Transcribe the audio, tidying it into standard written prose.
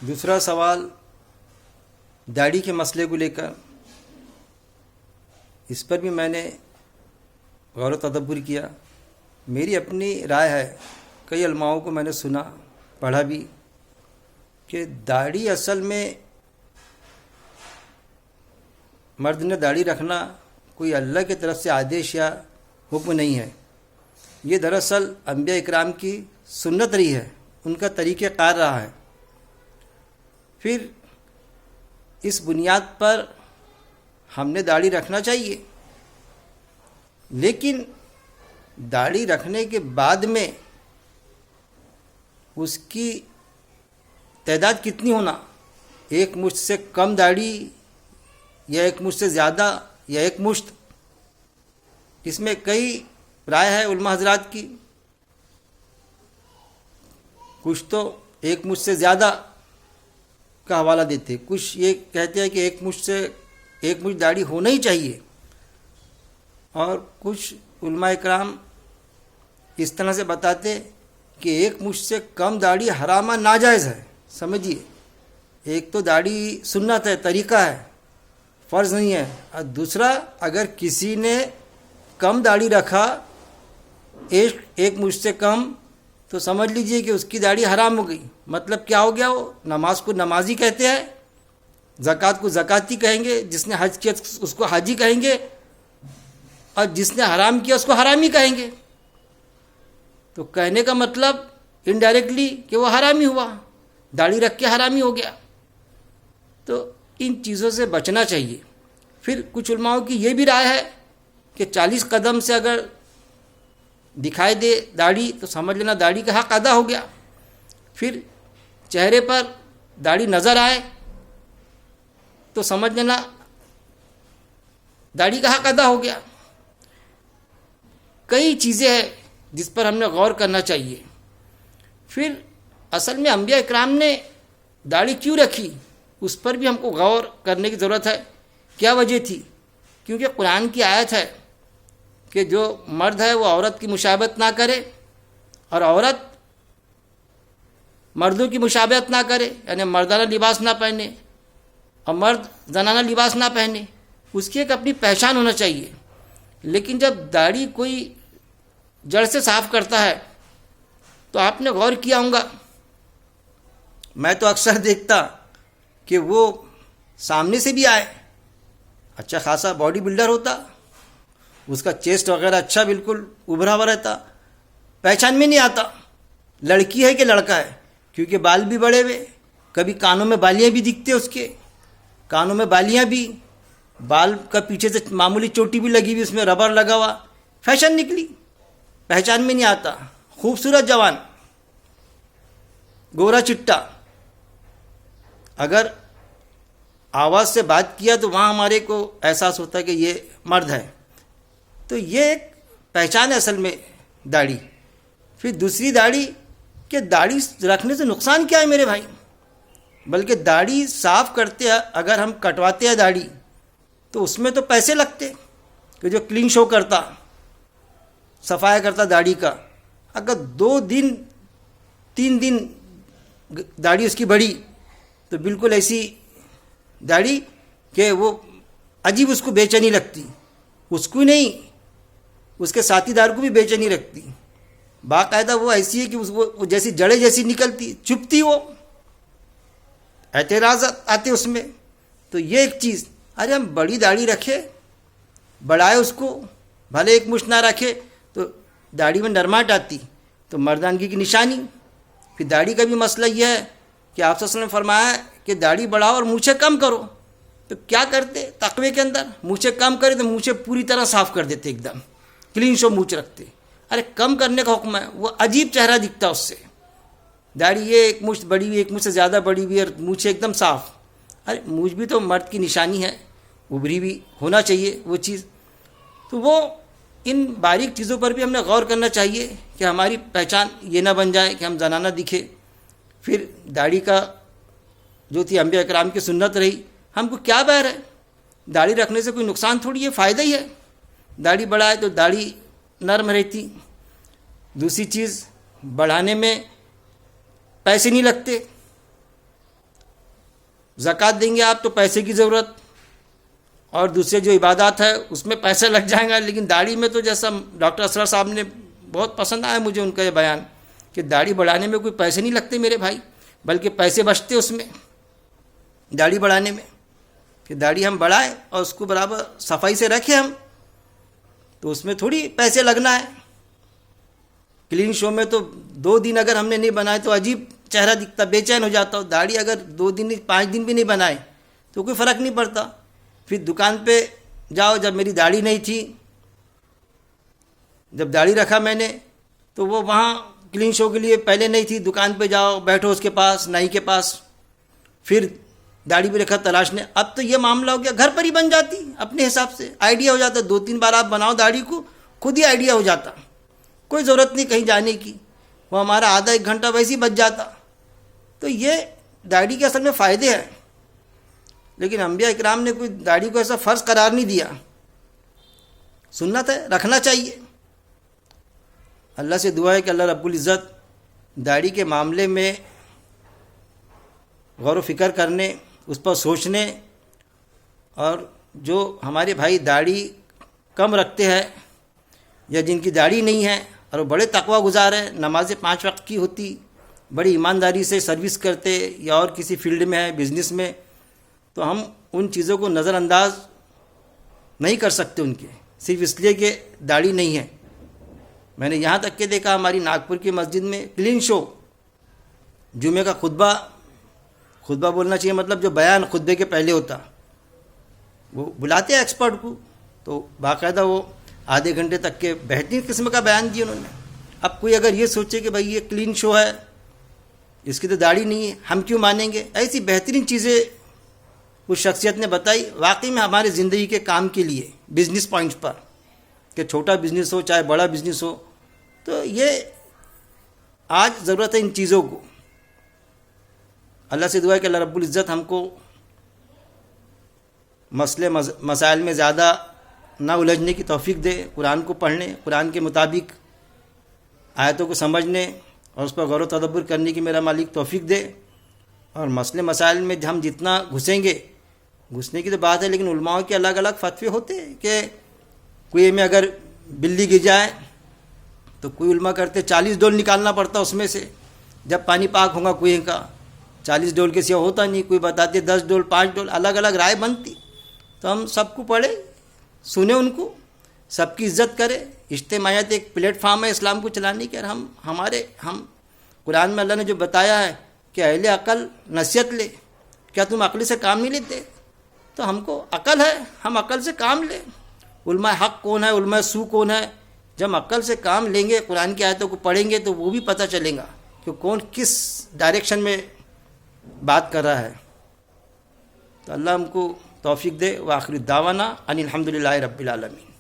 دوسرا سوال داڑھی کے مسئلے کو لے کر، اس پر بھی میں نے غور و تدبر کیا. میری اپنی رائے ہے، کئی علماؤں کو میں نے سنا پڑھا بھی، کہ داڑھی اصل میں مرد نے داڑھی رکھنا کوئی اللہ کی طرف سے آدیش یا حکم نہیں ہے. یہ دراصل انبیاء اکرام کی سنت رہی ہے، ان کا طریقہ کار رہا ہے. پھر اس بنیاد پر ہم نے داڑھی رکھنا چاہیے، لیکن داڑھی رکھنے کے بعد میں اس کی تعداد کتنی ہونا، ایک مشت سے کم داڑھی یا ایک مشت سے زیادہ یا ایک مشت، اس میں کئی رائے ہے علماء حضرات کی. کچھ تو ایک مشت سے زیادہ کا حوالہ دیتے، کچھ یہ کہتے ہیں کہ ایک مشت داڑھی ہونا ہی چاہیے، اور کچھ علماء اکرام اس طرح سے بتاتے کہ ایک مشت سے کم داڑھی حرام ناجائز ہے. سمجھیے، ایک تو داڑھی سنت ہے، طریقہ ہے، فرض نہیں ہے. اور دوسرا، اگر کسی نے کم داڑھی رکھا ایک مشت سے کم، تو سمجھ لیجئے کہ اس کی داڑھی حرام ہو گئی. مطلب کیا ہو گیا؟ وہ نماز کو نمازی کہتے ہیں، زکوٰۃ کو زکاتی کہیں گے، جس نے حج کیا اس کو حاجی کہیں گے، اور جس نے حرام کیا اس کو حرامی کہیں گے. تو کہنے کا مطلب انڈائریکٹلی کہ وہ حرامی ہوا، داڑھی رکھ کے حرامی ہو گیا. تو ان چیزوں سے بچنا چاہیے. پھر کچھ علماؤں کی یہ بھی رائے ہے کہ 40 قدم سے اگر دکھائی دے داڑھی تو سمجھ لینا داڑھی کا حق ادا ہو گیا. پھر چہرے پر داڑھی نظر آئے تو سمجھ لینا داڑھی کا حق ادا ہو گیا. کئی چیزیں ہیں جس پر ہم نے غور کرنا چاہیے. پھر اصل میں انبیاء اکرام نے داڑھی کیوں رکھی، اس پر بھی ہم کو غور کرنے کی ضرورت ہے. کیا وجہ تھی؟ کیونکہ قرآن کی آیت ہے کہ جو مرد ہے وہ عورت کی مشابہت نہ کرے، اور عورت مردوں کی مشابہت نہ کرے، یعنی مردانہ لباس نہ پہنے اور مرد زنانہ لباس نہ پہنے. اس کی ایک اپنی پہچان ہونا چاہیے. لیکن جب داڑھی کوئی جڑ سے صاف کرتا ہے تو آپ نے غور کیا ہوگا، میں تو اکثر دیکھتا کہ وہ سامنے سے بھی آئے، اچھا خاصا باڈی بلڈر ہوتا، اس کا چیسٹ وغیرہ اچھا بالکل ابھرا ہوا رہتا، پہچان میں نہیں آتا لڑکی ہے کہ لڑکا ہے، کیونکہ بال بھی بڑے ہوئے، کبھی کانوں میں بالیاں بھی دکھتے، اس کے کانوں میں بالیاں بھی، بال کا پیچھے سے معمولی چوٹی بھی لگی ہوئی، اس میں ربر لگا ہوا، فیشن نکلی، پہچان میں نہیں آتا. خوبصورت جوان، گورا چٹا، اگر آواز سے بات کیا تو وہاں ہمارے کو احساس ہوتا ہے کہ یہ مرد ہے. تو یہ ایک پہچان ہے اصل میں داڑھی. پھر دوسری داڑھی، کہ داڑھی رکھنے سے نقصان کیا ہے میرے بھائی؟ بلکہ داڑھی صاف کرتے ہیں، اگر ہم کٹواتے ہیں داڑھی تو اس میں تو پیسے لگتے، کہ جو کلین شو کرتا، صفائی کرتا داڑھی کا، اگر 2 دن 3 دن داڑھی اس کی بڑھی تو بالکل ایسی داڑھی کہ وہ عجیب، اس کو بے چینی لگتی، اس کو نہیں اس کے ساتھی دار کو بھی بے چینی رکھتی. باقاعدہ وہ ایسی ہے کہ وہ جیسی جڑیں جیسی نکلتی، چپتی، وہ اعتراضات آتے اس میں. تو یہ ایک چیز، ارے ہم بڑی داڑھی رکھے، بڑھائے اس کو، بھلے ایک مشت نہ رکھے تو داڑھی میں نرماہٹ آتی، تو مردانگی کی نشانی. پھر داڑھی کا بھی مسئلہ یہ ہے کہ آپ صلی اللہ علیہ وسلم نے فرمایا کہ داڑھی بڑھاؤ اور مونچھیں کم کرو. تو کیا کرتے تقوی کے اندر؟ مونچھیں کم کرے تو مونچھیں پوری طرح صاف کر دیتے، ایک دم کلین شو مونچھ رکھتے. ارے کم کرنے کا حکم ہے، وہ عجیب چہرہ دکھتا اس سے. داڑھی یہ ایک مشت بڑی ہوئی، ایک مشت سے زیادہ بڑی ہوئی، اور مونچھیں ایک دم صاف. ارے مونچھ بھی تو مرد کی نشانی ہے، ابھری بھی ہونا چاہیے وہ چیز. تو وہ ان باریک چیزوں پر بھی ہم نے غور کرنا چاہیے کہ ہماری پہچان یہ نہ بن جائے کہ ہم زنانہ دکھے. پھر داڑھی کا جو تھی انبیاء اکرام کی سنت رہی، ہم کو کیا بہر ہے؟ داڑھی رکھنے سے کوئی نقصان تھوڑی ہے، فائدہ ہی ہے. داڑھی بڑھائے تو داڑھی نرم رہتی. دوسری چیز، بڑھانے میں پیسے نہیں لگتے. زکوٰۃ دیں گے آپ تو پیسے کی ضرورت، اور دوسرے جو عبادات ہے اس میں پیسے لگ جائیں گا، لیکن داڑھی میں تو جیسا ڈاکٹر اسرار صاحب نے بہت پسند آیا مجھے ان کا یہ بیان کہ داڑھی بڑھانے میں کوئی پیسے نہیں لگتے میرے بھائی، بلکہ پیسے بچتے اس میں داڑھی بڑھانے میں، کہ داڑھی ہم بڑھائیں اور اس کو برابر صفائی سے رکھیں ہم، تو اس میں تھوڑی پیسے لگنا ہے۔ کلین شو میں تو 2 دن اگر ہم نے نہیں بنائے تو عجیب چہرہ دکھتا، بے چین ہو جاتا ہو۔ داڑھی اگر 2 دن 5 دن بھی نہیں بنائے تو کوئی فرق نہیں پڑتا۔ پھر دکان پہ جاؤ، جب میری داڑھی نہیں تھی، جب داڑھی رکھا میں نے تو وہ وہاں کلین شو کے لیے پہلے نہیں تھی، دکان پہ جاؤ بیٹھو اس کے پاس، نائی کے پاس، پھر داڑھی بھی رکھا تلاشنے۔ اب تو یہ معاملہ ہو گیا گھر پر ہی بن جاتی اپنے حساب سے، آئیڈیا ہو جاتا، 2-3 بار آپ بناؤ داڑھی کو، خود ہی آئیڈیا ہو جاتا، کوئی ضرورت نہیں کہیں جانے کی، وہ ہمارا آدھا 1 گھنٹہ ویسے ہی بچ جاتا۔ تو یہ داڑھی کے اصل میں فائدے ہیں، لیکن انبیاء اکرام نے کوئی داڑھی کو ایسا فرض قرار نہیں دیا، سنت ہے، رکھنا چاہیے۔ اللہ سے دعا ہے کہ اللہ رب العزت داڑھی کے معاملے میں غور و فکر کرنے، اس پر سوچنے، اور جو ہمارے بھائی داڑھی کم رکھتے ہیں یا جن کی داڑھی نہیں ہے اور وہ بڑے تقویٰ گزار ہیں، نمازیں 5 وقت کی ہوتی، بڑی ایمانداری سے سروس کرتے یا اور کسی فیلڈ میں ہے، بزنس میں، تو ہم ان چیزوں کو نظر انداز نہیں کر سکتے ان کے، صرف اس لیے کہ داڑھی نہیں ہے۔ میں نے یہاں تک کہ دیکھا ہماری ناگپور کی مسجد میں کلین شو، جمعے کا خطبہ بولنا چاہیے، مطلب جو بیان خطبے کے پہلے ہوتا، وہ بلاتے ہیں ایکسپرٹ کو، تو باقاعدہ وہ آدھے گھنٹے تک کے بہترین قسم کا بیان دیا انہوں نے۔ اب کوئی اگر یہ سوچے کہ بھائی یہ کلین شو ہے، اس کی تو داڑھی نہیں ہے، ہم کیوں مانیں گے؟ ایسی بہترین چیزیں اس شخصیت نے بتائی، واقعی میں ہمارے زندگی کے کام کے لیے، بزنس پوائنٹس پر، کہ چھوٹا بزنس ہو چاہے بڑا بزنس ہو، تو یہ آج ضرورت ہے ان چیزوں کو۔ اللہ سے دعا ہے کہ اللہ رب العزت ہم کو مسئلے مسائل میں زیادہ نہ الجھنے کی توفیق دے، قرآن کو پڑھنے، قرآن کے مطابق آیتوں کو سمجھنے اور اس پر غور و تدبر کرنے کی میرا مالک توفیق دے۔ اور مسئلے مسائل میں ہم جتنا گھسیں گے، گھسنے کی تو بات ہے، لیکن علماء کے الگ الگ فتوے ہوتے ہیں کہ کنویں میں اگر بلی گر جائے تو کوئی علماء کرتے 40 ڈول نکالنا پڑتا اس میں سے، جب پانی پاک ہوگا کنویں کا، 40 ڈول کے سوا ہوتا نہیں، کوئی بتاتے 10 ڈول 5 ڈول، الگ الگ رائے بنتی۔ تو ہم سب کو پڑھے، سنیں ان کو، سب کی عزت کرے۔ اجتماعیت ایک پلیٹ فارم ہے اسلام کو چلانے کی، اور ہم قرآن میں اللہ نے جو بتایا ہے کہ اہل عقل نصیحت لے، کیا تم عقل سے کام نہیں لیتے؟ تو ہم کو عقل ہے، ہم عقل سے کام لیں۔ علماء حق کون ہے، علماء سو کون ہے، جب عقل سے کام لیں گے، قرآن کی آیتوں کو پڑھیں گے تو وہ بھی پتہ چلے گا کہ کون کس ڈائریکشن میں بات کر رہا ہے۔ تو اللہ ہم کو توفیق دے۔ وآخر دعوانا ان الحمدللہ رب العالمین۔